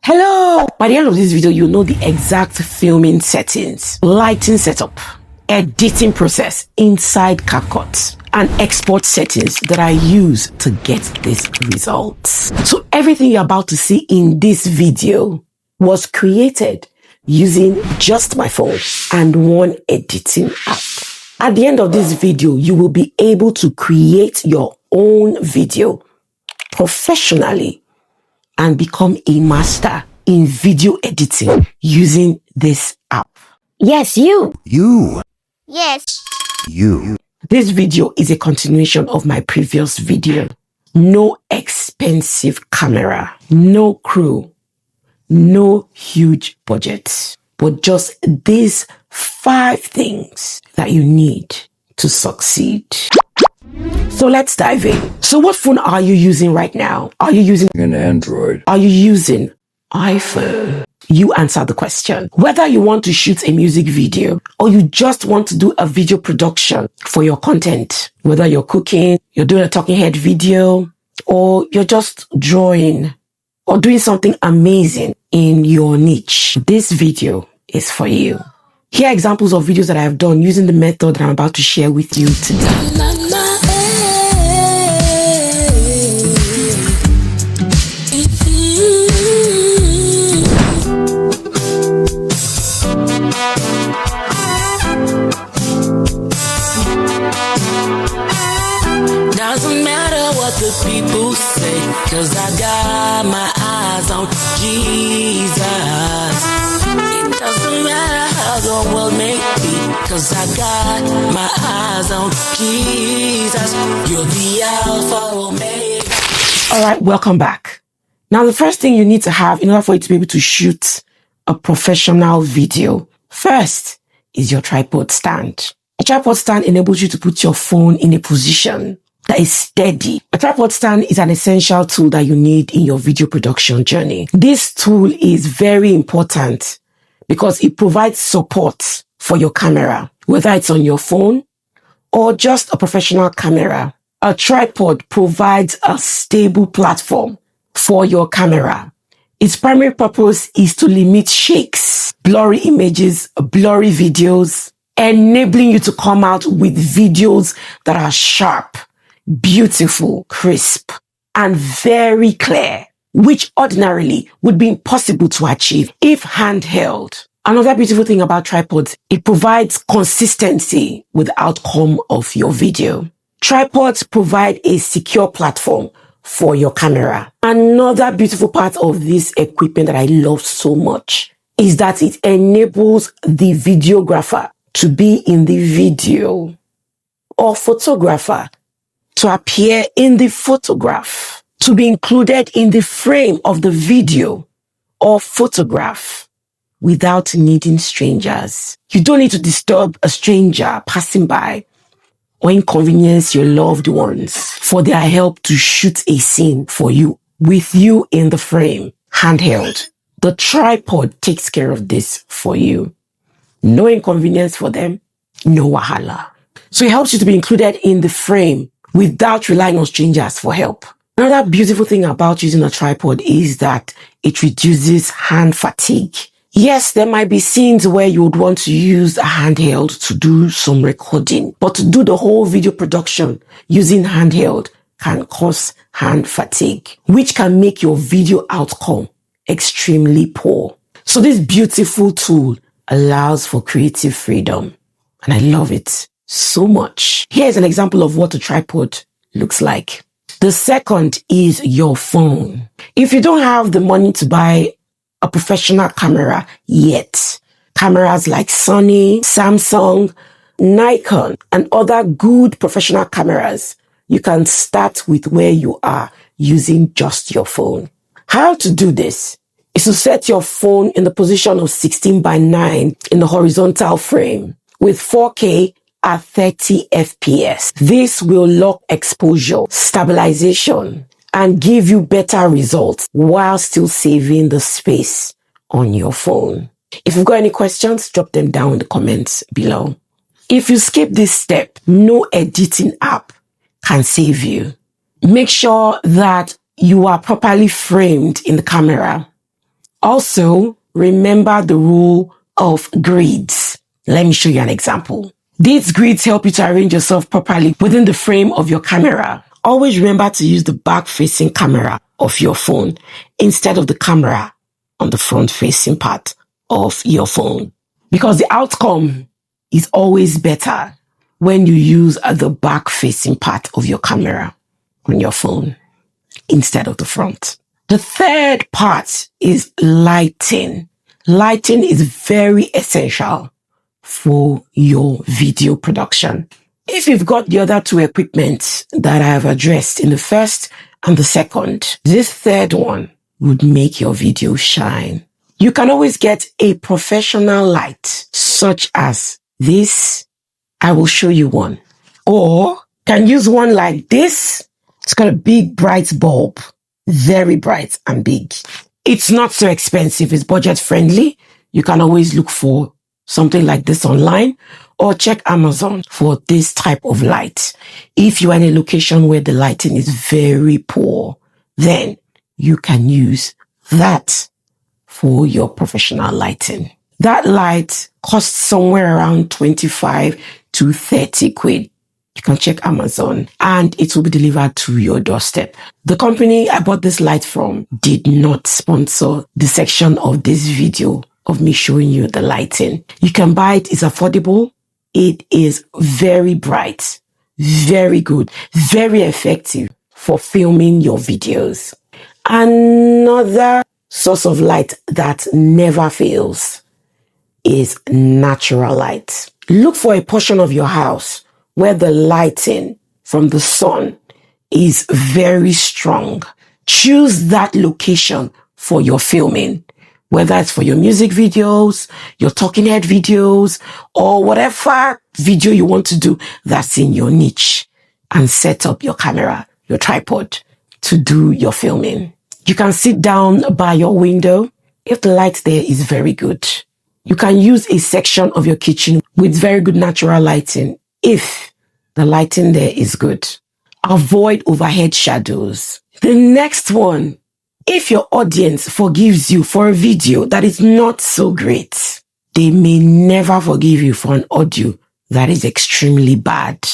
Hello! By the end of this video, you'll know the exact filming settings, lighting setup, editing process inside CapCut, and export settings that I use to get these results. So everything you're about to see in this video was created using just my phone and one editing app. At the end of this video, you will be able to create your own video professionally and become a master in video editing using this app. Yes, you. Yes. You. This video is a continuation of my previous video. No expensive camera, no crew, no huge budget, but just these 5 things that you need to succeed. So let's dive in. So what phone are you using right now? Are you using An Android. Are you using iPhone? You answer the question. Whether you want to shoot a music video or you just want to do a video production for your content, whether you're cooking, you're doing a talking head video, or you're just drawing or doing something amazing in your niche, this video is for you. Here are examples of videos that I have done using the method that I'm about to share with you today. Doesn't matter what the people say, 'cause I got my eyes on Jesus. It doesn't matter how the world may be, 'cause I got my eyes on Jesus. You're the Alpha Omega. All right, welcome back. Now, the first thing you need to have in order for you to be able to shoot a professional video, first is your tripod stand. A tripod stand enables you to put your phone in a position that is steady. A tripod stand is an essential tool that you need in your video production journey. This tool is very important because it provides support for your camera, whether it's on your phone or just a professional camera. A tripod provides a stable platform for your camera. Its primary purpose is to limit shakes, blurry images, blurry videos, enabling you to come out with videos that are sharp, beautiful, crisp, and very clear, which ordinarily would be impossible to achieve if handheld. Another beautiful thing about tripods, it provides consistency with the outcome of your video. Tripods provide a secure platform for your camera. Another beautiful part of this equipment that I love so much is that it enables the videographer to be in the video or photographer to appear in the photograph, to be included in the frame of the video or photograph without needing strangers. You don't need to disturb a stranger passing by or inconvenience your loved ones for their help to shoot a scene for you with you in the frame, handheld. The tripod takes care of this for you. No inconvenience for them, no wahala. So it helps you to be included in the frame without relying on strangers for help. Another beautiful thing about using a tripod is that it reduces hand fatigue. Yes, there might be scenes where you would want to use a handheld to do some recording, but to do the whole video production using handheld can cause hand fatigue, which can make your video outcome extremely poor. So this beautiful tool allows for creative freedom, and I love it so much. Here's an example of what a tripod looks like. The second is your phone. If you don't have the money to buy a professional camera yet, cameras like Sony, Samsung, Nikon, and other good professional cameras, you can start with where you are using just your phone. How to do this is to set your phone in the position of 16:9 in the horizontal frame with 4K at 30 FPS. This will lock exposure, stabilization, and give you better results while still saving the space on your phone. If you've got any questions, drop them down in the comments below. If you skip this step, no editing app can save you. Make sure that you are properly framed in the camera Also, remember the rule of grids. Let me show you an example. These grids help you to arrange yourself properly within the frame of your camera. Always remember to use the back-facing camera of your phone instead of the camera on the front-facing part of your phone, because the outcome is always better when you use the back-facing part of your camera on your phone instead of the front. The third part is lighting. Lighting is very essential for your video production. If you've got the other two equipment that I have addressed in the first and the second, this third one would make your video shine. You can always get a professional light, such as this. I will show you one. Or can use one like this. It's got a big bright bulb, very bright and big. It's not so expensive. It's budget friendly. You can always look for something like this online or check Amazon for this type of light. If you are in a location where the lighting is very poor, then you can use that for your professional lighting. That light costs somewhere around 25 to 30 quid. You can check Amazon and it will be delivered to your doorstep. The company I bought this light from did not sponsor the section of this video of me showing you the lighting. You can buy it. It's affordable. It is very bright, very good, very effective for filming your videos. Another source of light that never fails is natural light. Look for a portion of your house where the lighting from the sun is very strong. Choose that location for your filming, whether it's for your music videos, your talking head videos, or whatever video you want to do that's in your niche, and set up your camera, your tripod to do your filming. You can sit down by your window if the light there is very good. You can use a section of your kitchen with very good natural lighting if the lighting there is good. Avoid overhead shadows. The next one, if your audience forgives you for a video that is not so great, they may never forgive you for an audio that is extremely bad.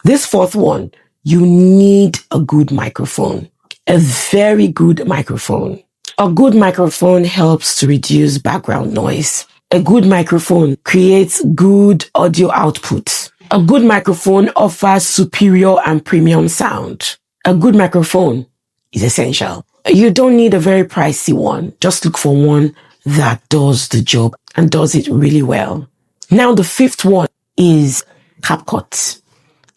This fourth one, you need a good microphone. A very good microphone. A good microphone helps to reduce background noise. A good microphone creates good audio output. A good microphone offers superior and premium sound. A good microphone is essential. You don't need a very pricey one. Just look for one that does the job and does it really well. Now, the fifth one is CapCut.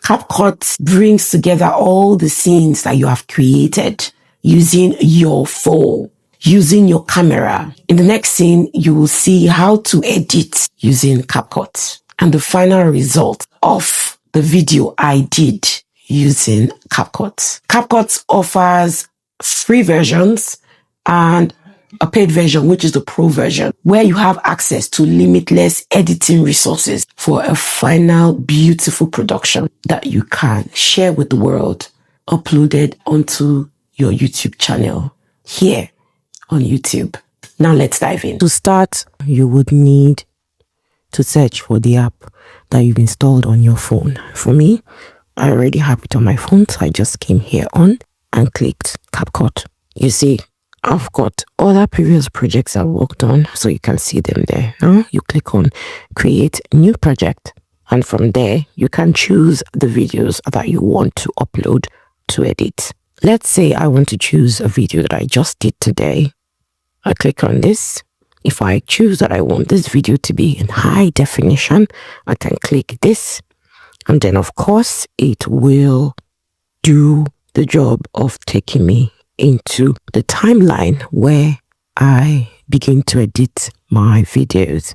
CapCut brings together all the scenes that you have created using your phone, using your camera. In the next scene, you will see how to edit using CapCut and the final result of the video I did using CapCut. CapCut offers free versions and a paid version, which is the pro version, where you have access to limitless editing resources for a final beautiful production that you can share with the world, uploaded onto your YouTube channel here on YouTube. Now let's dive in. To start, you would need to search for the app that you've installed on your phone. For me, I already have it on my phone, so I just came here on and clicked CapCut. You see, I've got other previous projects I've worked on, so you can see them there. You click on Create New Project, and from there, you can choose the videos that you want to upload to edit. Let's say I want to choose a video that I just did today. I click on this. If I choose that I want this video to be in high definition, I can click this. And then, of course, it will do the job of taking me into the timeline where I begin to edit my videos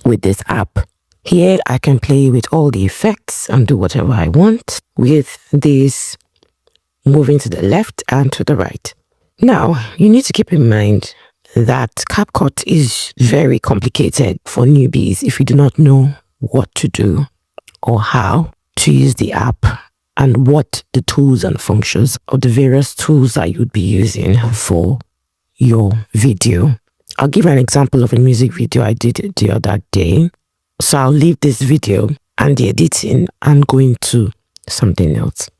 with this app. Here, I can play with all the effects and do whatever I want with this moving to the left and to the right. Now, you need to keep in mind that CapCut is very complicated for newbies if you do not know what to do or how to use the app and what the tools and functions of the various tools that you'd be using for your video. I'll give an example of a music video I did the other day. So I'll leave this video and the editing and go into something else.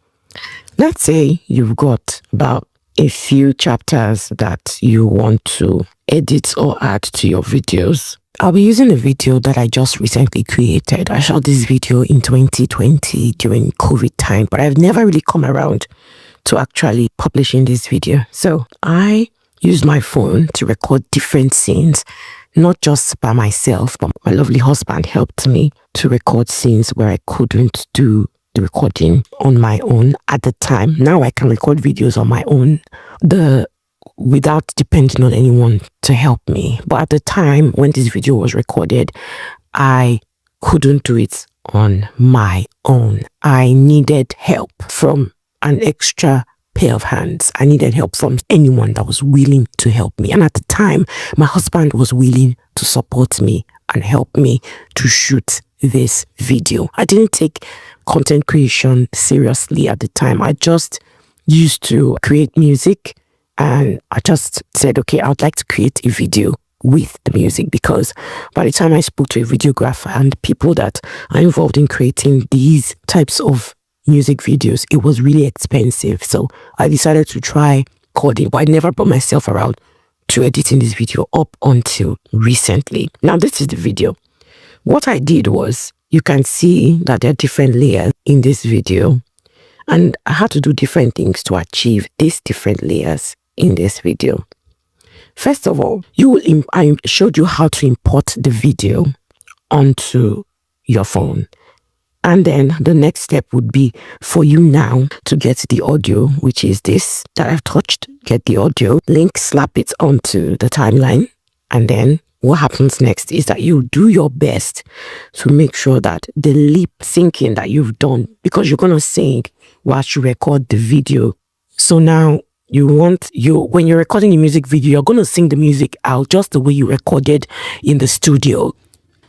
Let's say you've got about a few chapters that you want to edit or add to your videos. I'll be using a video that I just recently created. I shot this video in 2020 during COVID time, but I've never really come around to actually publishing this video. So I used my phone to record different scenes, not just by myself, but my lovely husband helped me to record scenes where I couldn't do the recording on my own at the time. Now I can record videos on my own without depending on anyone to help me. But at the time when this video was recorded, I couldn't do it on my own. I needed help from an extra pair of hands. I needed help from anyone that was willing to help me. And at the time, my husband was willing to support me and help me to shoot this video. I didn't take content creation seriously at the time. I just used to create music, and I just said, okay, I would like to create a video with the music, because by the time I spoke to a videographer and people that are involved in creating these types of music videos, it was really expensive. So I decided to try coding, but I never brought myself around to editing this video up until recently. Now this is the video. What I did was, you can see that there are different layers in this video, and I had to do different things to achieve these different layers in this video. First of all, I showed you how to import the video onto your phone. And then the next step would be for you now to get the audio, which is this that I've touched. Get the audio, link, slap it onto the timeline. And then what happens next is that you do your best to make sure that the lip syncing that you've done, because you're going to sing whilst you record the video. So now when you're recording a music video, you're going to sing the music out just the way you recorded in the studio.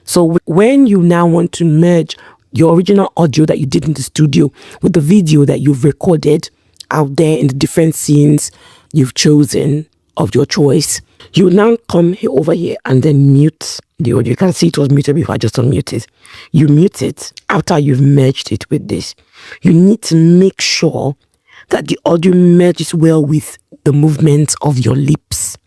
So when you now want to merge your original audio that you did in the studio with the video that you've recorded out there in the different scenes you've chosen of your choice, you now come over here and then mute the audio. You can see it was muted before I just unmute it. You mute it after you've merged it with this. You need to make sure that the audio merges well with the movement of your lips,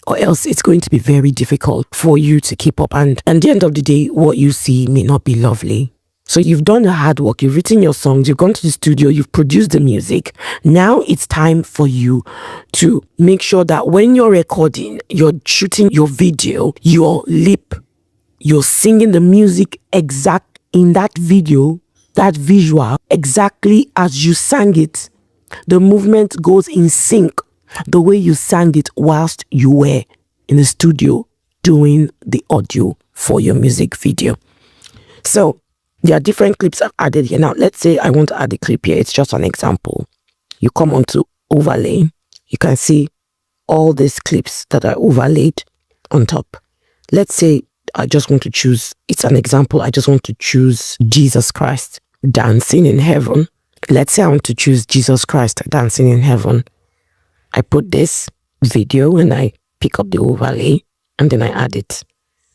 or else it's going to be very difficult for you to keep up. And at the end of the day, what you see may not be lovely. So you've done the hard work, you've written your songs, you've gone to the studio, you've produced the music. Now it's time for you to make sure that when you're recording, you're shooting your video, your lip, you're singing the music exact in that video, that visual, exactly as you sang it. The movement goes in sync the way you sang it whilst you were in the studio doing the audio for your music video. So there are different clips I've added here. Now, let's say I want to add a clip here. It's just an example. You come onto overlay. You can see all these clips that are overlaid on top. Let's say I just want to choose, it's an example. I just want to choose Jesus Christ dancing in heaven. Let's say I want to choose Jesus Christ dancing in heaven. I put this video and I pick up the overlay and then I add it.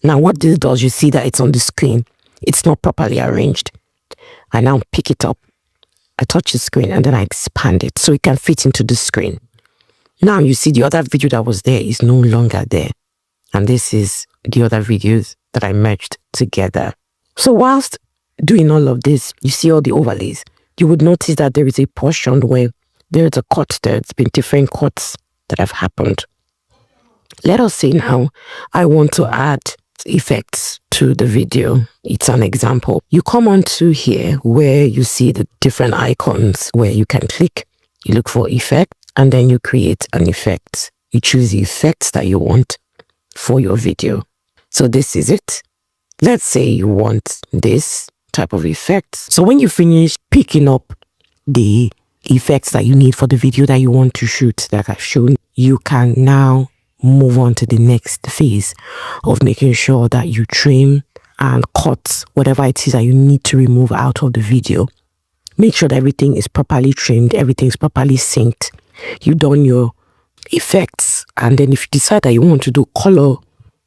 Now what this does, you see that it's on the screen. It's not properly arranged. I now pick it up, I touch the screen and then I expand it so it can fit into the screen. Now you see the other video that was there is no longer there. And this is the other videos that I merged together. So whilst doing all of this, you see all the overlays. You would notice that there is a portion where there's a cut. There's been different cuts that have happened. Let us say now I want to add effects to the video. It's an example. You come onto here where you see the different icons where you can click. You look for effect and then you create an effect. You choose the effects that you want for your video. So this is it. Let's say you want this type of effects. So when you finish picking up the effects that you need for the video that you want to shoot that I've shown, you can now move on to the next phase of making sure that you trim and cut whatever it is that you need to remove out of the video. Make sure that everything is properly trimmed, everything is properly synced. You've done your effects And then if you decide that you want to do color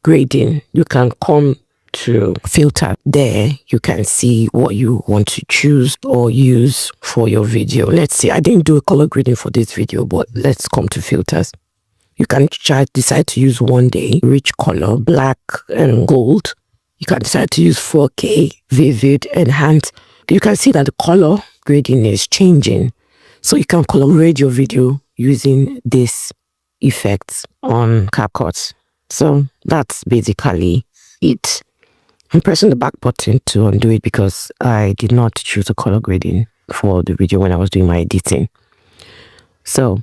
grading, you can come to filter. There you can see what you want to choose or use for your video. Let's see, I didn't do a color grading for this video, but let's come to filters. You can decide to use 1day, rich color, black and gold. You can decide to use 4K, vivid, enhanced. You can see that the color grading is changing. So you can color grade your video using this effect on CapCut. So that's basically it. I'm pressing the back button to undo it because I did not choose a color grading for the video when I was doing my editing. So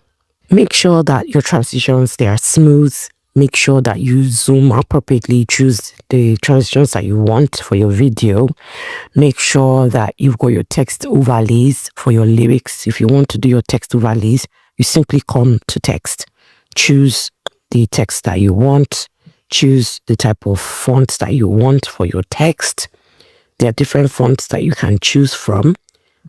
make sure that your transitions, they are smooth. Make sure that you zoom appropriately. Choose the transitions that you want for your video. Make sure that you've got your text overlays for your lyrics. If you want to do your text overlays, you simply come to text. Choose the text that you want. Choose the type of fonts that you want for your text. There are different fonts that you can choose from,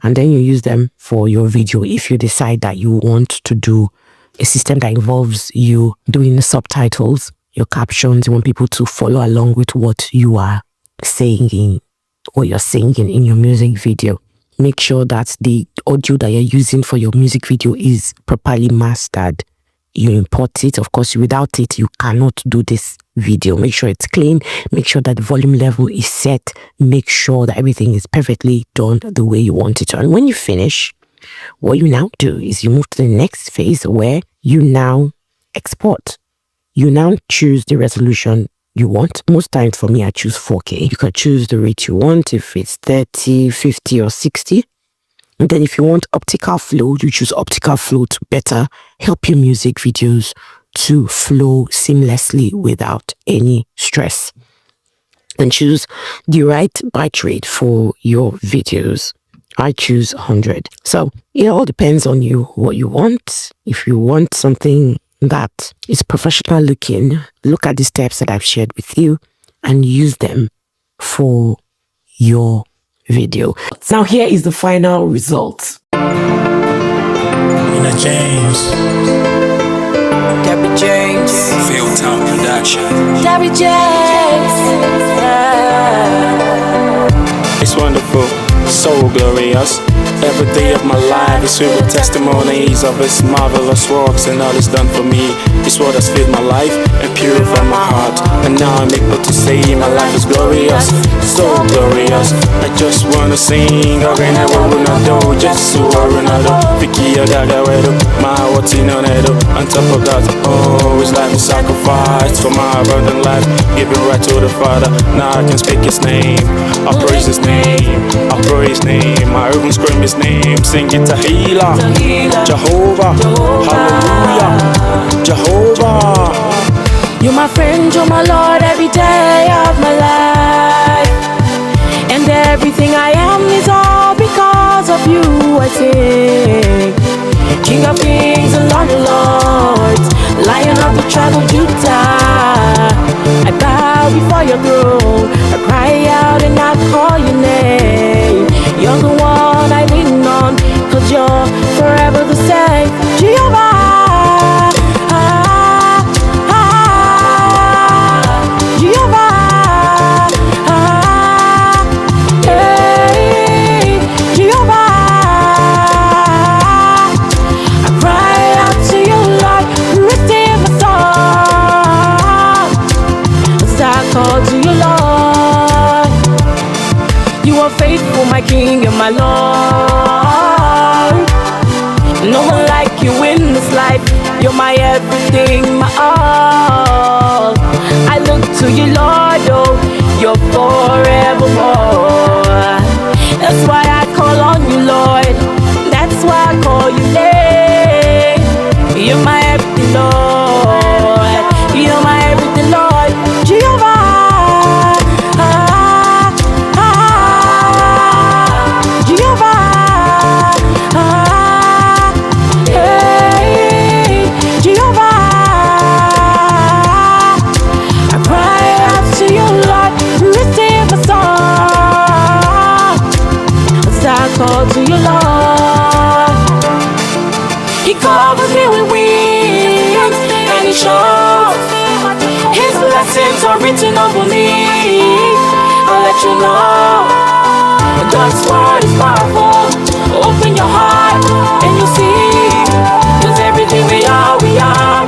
and then you use them for your video if you decide that you want to do a system that involves you doing the subtitles, your captions. You want people to follow along with what you are saying or you're singing in your music video. Make sure that the audio that you're using for your music video is properly mastered. You import it. Of course, without it, you cannot do this video. Make sure it's clean. Make sure that the volume level is set. Make sure that everything is perfectly done the way you want it to. And when you finish, what you now do is you move to the next phase where you now export. You now choose the resolution you want. Most times for me, I choose 4K. You can choose the rate you want, if it's 30, 50, or 60. And then if you want optical flow, you choose optical flow to better help your music videos to flow seamlessly without any stress. And choose the right bitrate for your videos. I choose 100. So it all depends on you, what you want. If you want something that is professional looking, look at the steps that I've shared with you and use them for your video. Now here is the final result. James. Debbie James. Field Town Production. Debbie James. Yeah. It's wonderful, so glorious. Every day of my life is filled with testimonies of His marvelous works, and all He's done for me is what has filled my life and purified my heart. And now I'm able to say my life is glorious, so glorious. I just wanna sing again. I wanna do just so Ronaldo. Vicky Odagawedo, my Watinonedo. On top of that, oh, His life is sacrificed for my abundant life, giving right to the Father. Now I can speak His name, I praise His name, I praise His name. I even scream His name, sing it to healer, Jehovah, hallelujah, Jehovah. You're my friend, you're my Lord, every day of my life. And everything I am is all because of you, I sing. King of kings and Lord of lords, Lion of the tribe of Judah, I bow before your throne, I cry out and I call your name. You're the one I lean on, cause you're forever the same. Jehovah, Jehovah, hey, Jehovah. I cry out to you, Lord, receive my song, as I call to you, Lord. You are faithful, my King and my Lord. No one like you in this life. You're my everything, my all. I look to you, Lord, oh, you're forevermore. That's why I call on you, Lord. That's why I call you name. You're my everything, Lord. You're my everything, Lord. Jehovah. Jehovah, blessings are written over me. I'll let you know God's word is powerful. Open your heart and you'll see. Cause everything we are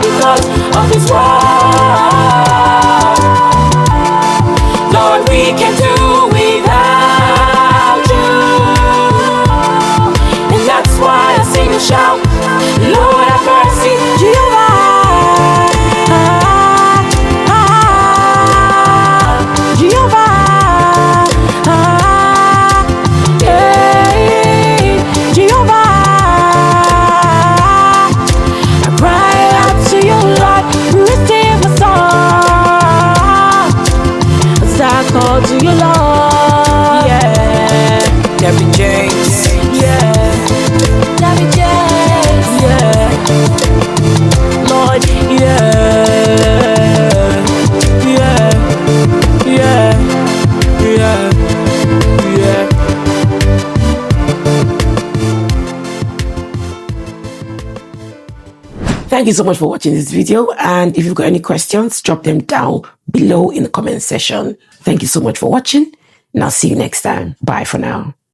because of His word. Lord, we can do without you. And that's why I sing and shout, Lord have mercy, Jehovah. To your Lord, yeah, Debbie James, yeah, Debbie James, yeah, Lord, yeah, yeah, yeah, yeah, yeah. Thank you so much for watching this video, and if you've got any questions, drop them down below in the comment section. Thank you so much for watching, and I'll see you next time. Bye for now.